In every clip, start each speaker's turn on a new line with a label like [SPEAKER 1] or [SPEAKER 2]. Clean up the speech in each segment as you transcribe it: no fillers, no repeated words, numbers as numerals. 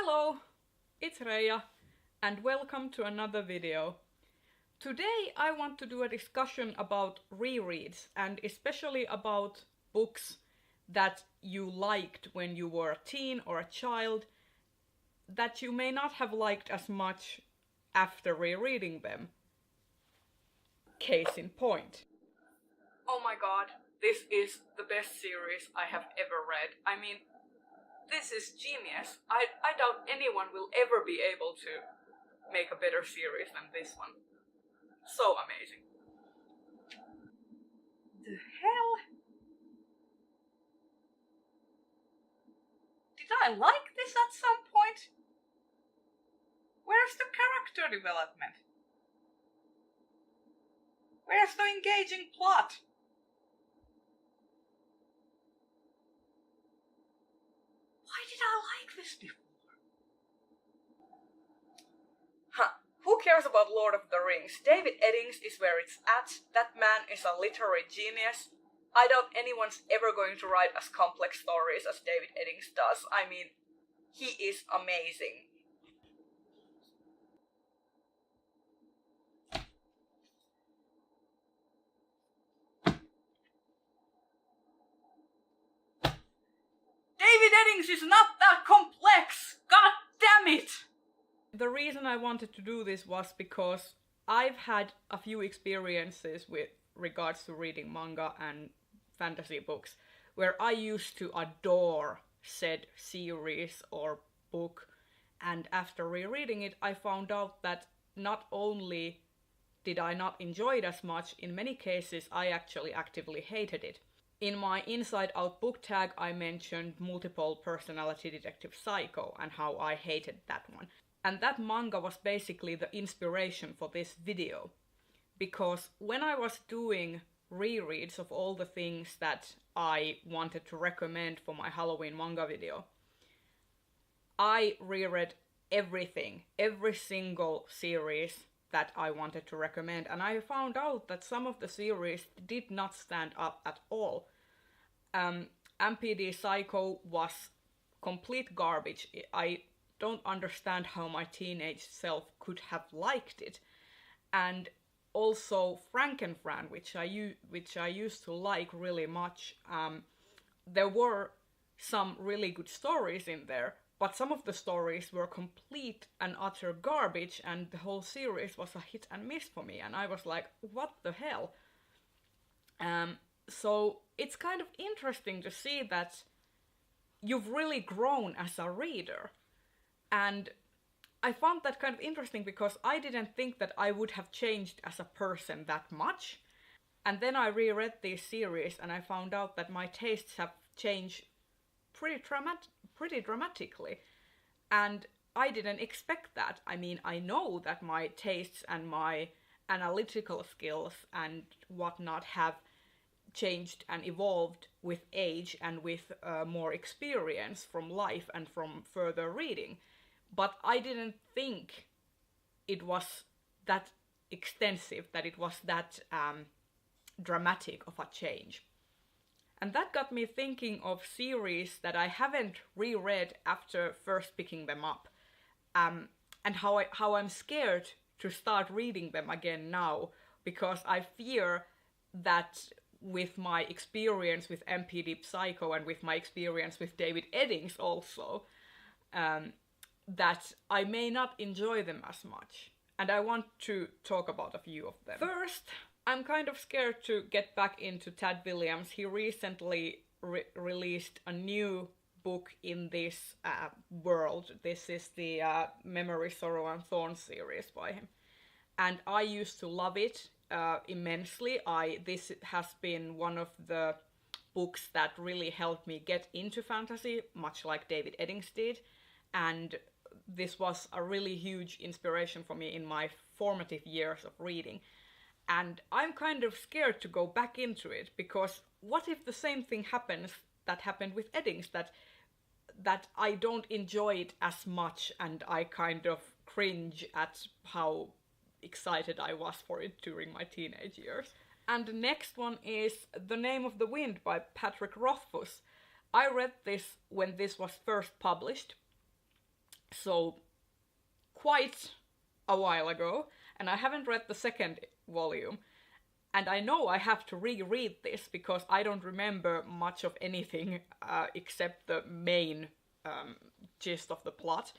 [SPEAKER 1] Hello, it's Reija and welcome to another video. Today I want to do a discussion about rereads and especially about books that you liked when you were a teen or a child that you may not have liked as much after rereading them. Case in point. Oh my god, this is the best series I have ever read. I mean, this is genius. I doubt anyone will ever be able to make a better series than this one. So amazing. The hell? Did I like this at some point? Where's the character development? Where's the engaging plot? Why did I like this before? Who cares about Lord of the Rings? David Eddings is where it's at. That man is a literary genius. I doubt anyone's ever going to write as complex stories as David Eddings does. I mean, he is amazing. David Eddings is not that complex! God damn it! The reason I wanted to do this was because I've had a few experiences with regards to reading manga and fantasy books where I used to adore said series or book, and after rereading it I found out that not only did I not enjoy it as much, in many cases I actually actively hated it. In my Inside Out book tag I mentioned Multiple Personality Detective Psycho and how I hated that one. And that manga was basically the inspiration for this video. Because when I was doing rereads of all the things that I wanted to recommend for my Halloween manga video, I reread everything, every single series that I wanted to recommend, and I found out that some of the series did not stand up at all. MPD Psycho was complete garbage. I don't understand how my teenage self could have liked it. And also Frankenfran, which I used to like really much. There were some really good stories in there, but some of the stories were complete and utter garbage, and the whole series was a hit and miss for me, and I was like, what the hell? So it's kind of interesting to see that you've really grown as a reader. And I found that kind of interesting because I didn't think that I would have changed as a person that much. And then I reread these series and I found out that my tastes have changed pretty dramatically. And I didn't expect that. I mean, I know that my tastes and my analytical skills and whatnot have changed and evolved with age and with more experience from life and from further reading. But I didn't think it was that extensive, that it was that dramatic of a change. And that got me thinking of series that I haven't reread after first picking them up, and how I'm scared to start reading them again now, because I fear that with my experience with MPD Psycho and with my experience with David Eddings also, that I may not enjoy them as much. And I want to talk about a few of them. First, I'm kind of scared to get back into Tad Williams. He recently released a new book in this world. This is the Memory, Sorrow and Thorns series by him. And I used to love it immensely. This has been one of the books that really helped me get into fantasy, much like David Eddings did. And this was a really huge inspiration for me in my formative years of reading. And I'm kind of scared to go back into it, because what if the same thing happens that happened with Eddings, that I don't enjoy it as much and I kind of cringe at how excited I was for it during my teenage years. And the next one is The Name of the Wind by Patrick Rothfuss. I read this when this was first published, so quite a while ago, and I haven't read the second volume. And I know I have to reread this because I don't remember much of anything except the main gist of the plot.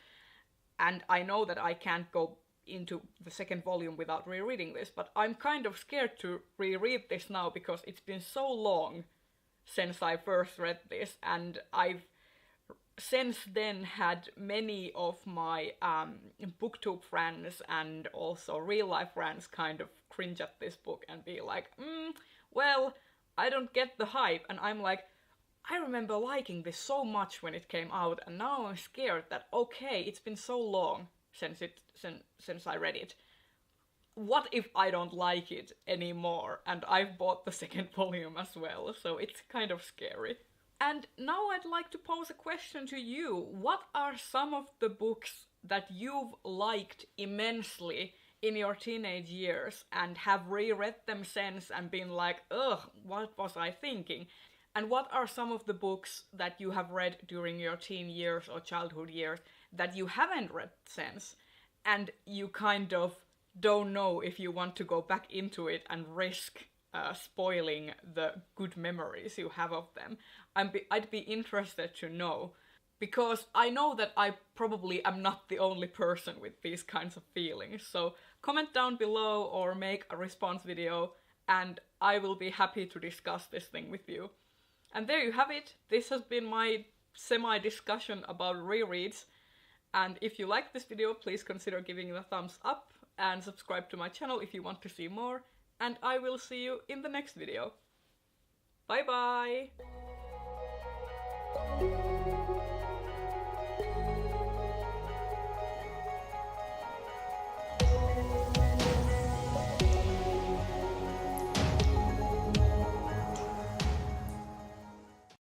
[SPEAKER 1] And I know that I can't go into the second volume without rereading this, but I'm kind of scared to reread this now because it's been so long since I first read this, and I've since then had many of my booktube friends and also real life friends kind of cringe at this book and be like, well, I don't get the hype. And I'm like, I remember liking this so much when it came out, and now I'm scared that, okay, it's been so long since I read it. What if I don't like it anymore? And I've bought the second volume as well, so it's kind of scary. And now I'd like to pose a question to you. What are some of the books that you've liked immensely in your teenage years and have reread them since and been like, ugh, what was I thinking? And what are some of the books that you have read during your teen years or childhood years that you haven't read since, and you kind of don't know if you want to go back into it and risk spoiling the good memories you have of them? I'd be interested to know, because I know that I probably am not the only person with these kinds of feelings. So comment down below or make a response video, and I will be happy to discuss this thing with you. And there you have it. This has been my semi-discussion about rereads. And if you like this video, please consider giving it a thumbs up and subscribe to my channel if you want to see more. And I will see you in the next video. Bye bye!